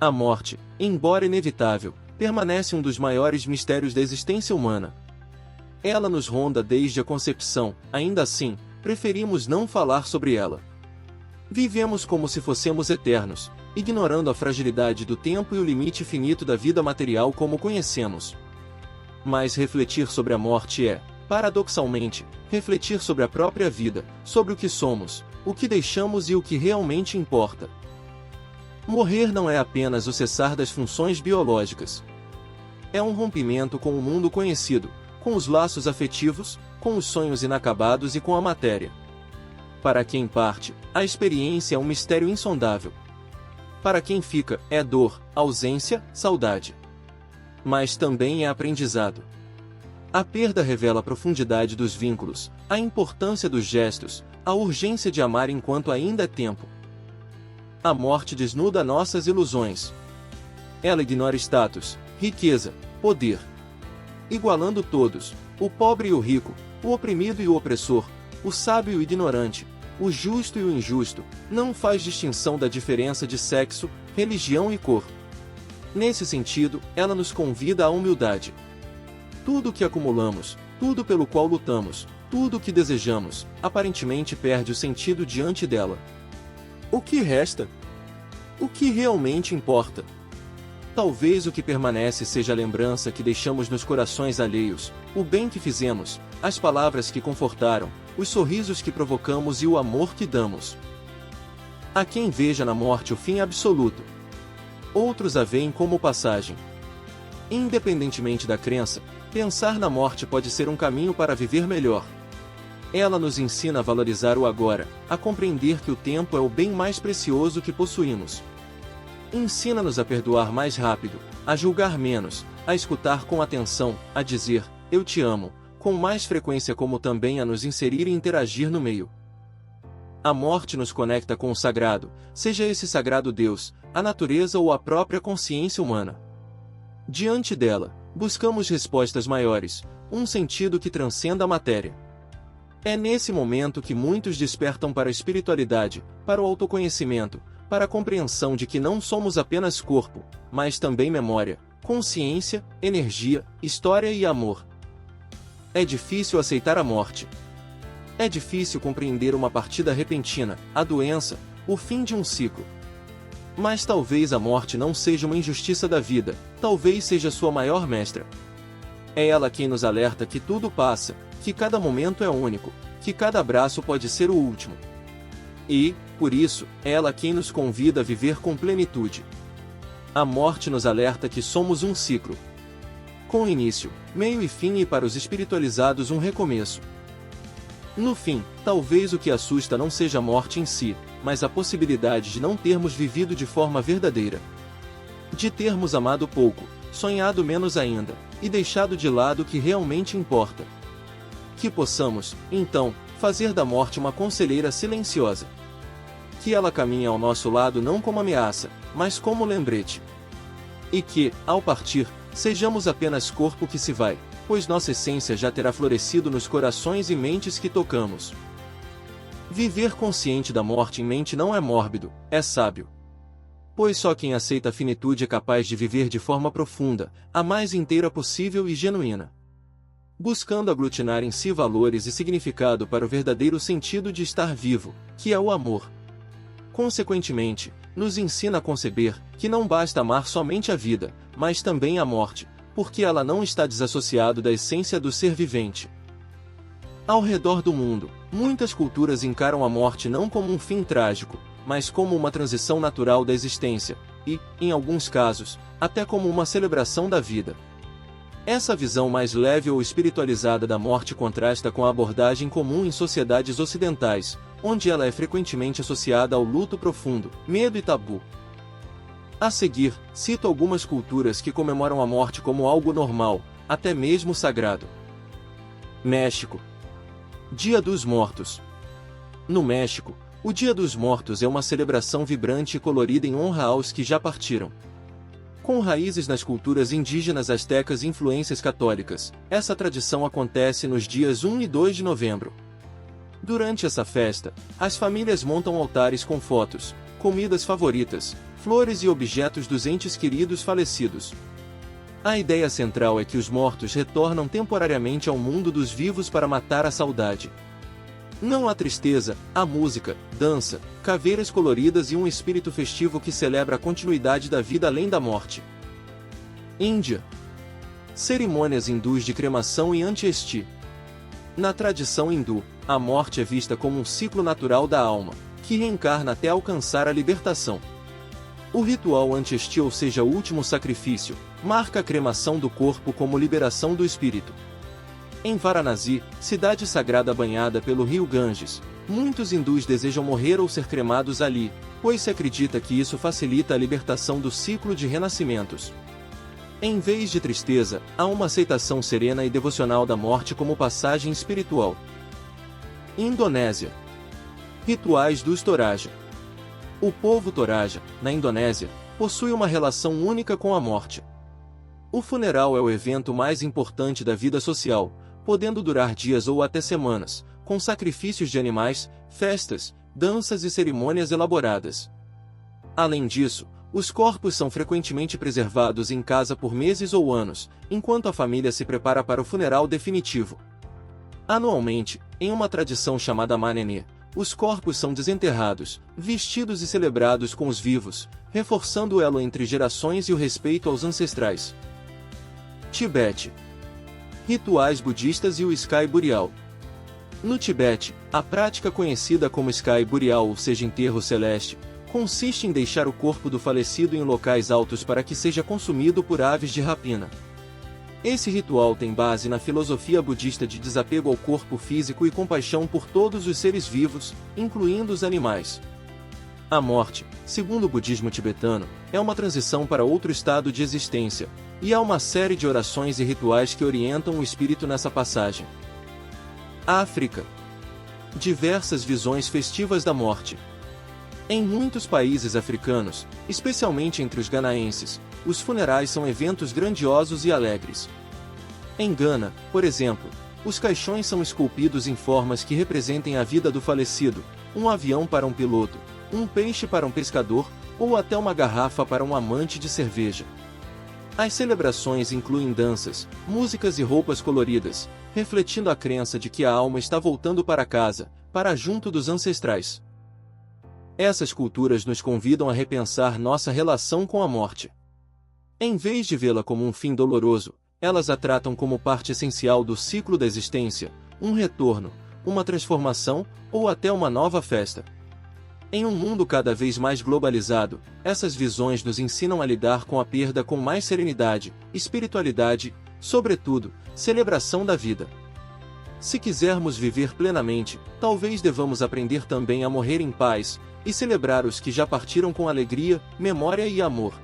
A morte, embora inevitável, permanece um dos maiores mistérios da existência humana. Ela nos ronda desde a concepção, ainda assim, preferimos não falar sobre ela. Vivemos como se fossemos eternos, ignorando a fragilidade do tempo e o limite finito da vida material como conhecemos. Mas refletir sobre a morte é, paradoxalmente, refletir sobre a própria vida, sobre o que somos, o que deixamos e o que realmente importa. Morrer não é apenas o cessar das funções biológicas. É um rompimento com o mundo conhecido, com os laços afetivos, com os sonhos inacabados e com a matéria. Para quem parte, a experiência é um mistério insondável. Para quem fica, é dor, ausência, saudade. Mas também é aprendizado. A perda revela a profundidade dos vínculos, a importância dos gestos, a urgência de amar enquanto ainda é tempo. A morte desnuda nossas ilusões. Ela ignora status, riqueza, poder. Igualando todos, o pobre e o rico, o oprimido e o opressor, o sábio e o ignorante, o justo e o injusto, não faz distinção da diferença de sexo, religião e cor. Nesse sentido, ela nos convida à humildade. Tudo o que acumulamos, tudo pelo qual lutamos, tudo o que desejamos, aparentemente perde o sentido diante dela. O que resta? O que realmente importa? Talvez o que permanece seja a lembrança que deixamos nos corações alheios, o bem que fizemos, as palavras que confortaram, os sorrisos que provocamos e o amor que damos. Há quem veja na morte o fim absoluto. Outros a veem como passagem. Independentemente da crença, pensar na morte pode ser um caminho para viver melhor. Ela nos ensina a valorizar o agora, a compreender que o tempo é o bem mais precioso que possuímos. Ensina-nos a perdoar mais rápido, a julgar menos, a escutar com atenção, a dizer, eu te amo, com mais frequência como também a nos inserir e interagir no meio. A morte nos conecta com o sagrado, seja esse sagrado Deus, a natureza ou a própria consciência humana. Diante dela, buscamos respostas maiores, um sentido que transcenda a matéria. É nesse momento que muitos despertam para a espiritualidade, para o autoconhecimento, para a compreensão de que não somos apenas corpo, mas também memória, consciência, energia, história e amor. É difícil aceitar a morte. É difícil compreender uma partida repentina, a doença, o fim de um ciclo. Mas talvez a morte não seja uma injustiça da vida, talvez seja sua maior mestra. É ela quem nos alerta que tudo passa, que cada momento é único, que cada abraço pode ser o último. E, por isso, é ela quem nos convida a viver com plenitude. A morte nos alerta que somos um ciclo. Com início, meio e fim e para os espiritualizados um recomeço. No fim, talvez o que assusta não seja a morte em si, mas a possibilidade de não termos vivido de forma verdadeira. De termos amado pouco, sonhado menos ainda, e deixado de lado o que realmente importa. Que possamos, então, fazer da morte uma conselheira silenciosa. Que ela caminhe ao nosso lado não como ameaça, mas como lembrete. E que, ao partir, sejamos apenas corpo que se vai, pois nossa essência já terá florescido nos corações e mentes que tocamos. Viver consciente da morte em mente não é mórbido, é sábio. Pois só quem aceita a finitude é capaz de viver de forma profunda, a mais inteira possível e genuína. Buscando aglutinar em si valores e significado para o verdadeiro sentido de estar vivo, que é o amor. Consequentemente, nos ensina a conceber que não basta amar somente a vida, mas também a morte, porque ela não está desassociada da essência do ser vivente. Ao redor do mundo, muitas culturas encaram a morte não como um fim trágico, mas como uma transição natural da existência, e, em alguns casos, até como uma celebração da vida. Essa visão mais leve ou espiritualizada da morte contrasta com a abordagem comum em sociedades ocidentais, onde ela é frequentemente associada ao luto profundo, medo e tabu. A seguir, cito algumas culturas que comemoram a morte como algo normal, até mesmo sagrado. México. Dia dos Mortos. No México, o Dia dos Mortos é uma celebração vibrante e colorida em honra aos que já partiram. Com raízes nas culturas indígenas astecas e influências católicas, essa tradição acontece nos dias 1 e 2 de novembro. Durante essa festa, as famílias montam altares com fotos, comidas favoritas, flores e objetos dos entes queridos falecidos. A ideia central é que os mortos retornam temporariamente ao mundo dos vivos para matar a saudade. Não há tristeza, há música, dança, caveiras coloridas e um espírito festivo que celebra a continuidade da vida além da morte. Índia. Cerimônias hindus de cremação e antiesti. Na tradição hindu, a morte é vista como um ciclo natural da alma, que reencarna até alcançar a libertação. O ritual antiesti, ou seja, o último sacrifício, marca a cremação do corpo como liberação do espírito. Em Varanasi, cidade sagrada banhada pelo rio Ganges, muitos hindus desejam morrer ou ser cremados ali, pois se acredita que isso facilita a libertação do ciclo de renascimentos. Em vez de tristeza, há uma aceitação serena e devocional da morte como passagem espiritual. Indonésia. Rituais dos Toraja. O povo Toraja, na Indonésia, possui uma relação única com a morte. O funeral é o evento mais importante da vida social, podendo durar dias ou até semanas, com sacrifícios de animais, festas, danças e cerimônias elaboradas. Além disso, os corpos são frequentemente preservados em casa por meses ou anos, enquanto a família se prepara para o funeral definitivo. Anualmente, em uma tradição chamada Manene, os corpos são desenterrados, vestidos e celebrados com os vivos, reforçando o elo entre gerações e o respeito aos ancestrais. Tibete. Rituais budistas e o Sky Burial. No Tibete, a prática conhecida como Sky Burial, ou seja, enterro celeste, consiste em deixar o corpo do falecido em locais altos para que seja consumido por aves de rapina. Esse ritual tem base na filosofia budista de desapego ao corpo físico e compaixão por todos os seres vivos, incluindo os animais. A morte, segundo o budismo tibetano, é uma transição para outro estado de existência, e há uma série de orações e rituais que orientam o espírito nessa passagem. África. Diversas visões festivas da morte. Em muitos países africanos, especialmente entre os ganaenses, os funerais são eventos grandiosos e alegres. Em Gana, por exemplo, os caixões são esculpidos em formas que representem a vida do falecido, um avião para um piloto, um peixe para um pescador, ou até uma garrafa para um amante de cerveja. As celebrações incluem danças, músicas e roupas coloridas, refletindo a crença de que a alma está voltando para casa, para junto dos ancestrais. Essas culturas nos convidam a repensar nossa relação com a morte. Em vez de vê-la como um fim doloroso, elas a tratam como parte essencial do ciclo da existência, um retorno, uma transformação, ou até uma nova festa. Em um mundo cada vez mais globalizado, essas visões nos ensinam a lidar com a perda com mais serenidade, espiritualidade, sobretudo, celebração da vida. Se quisermos viver plenamente, talvez devamos aprender também a morrer em paz, e celebrar os que já partiram com alegria, memória e amor.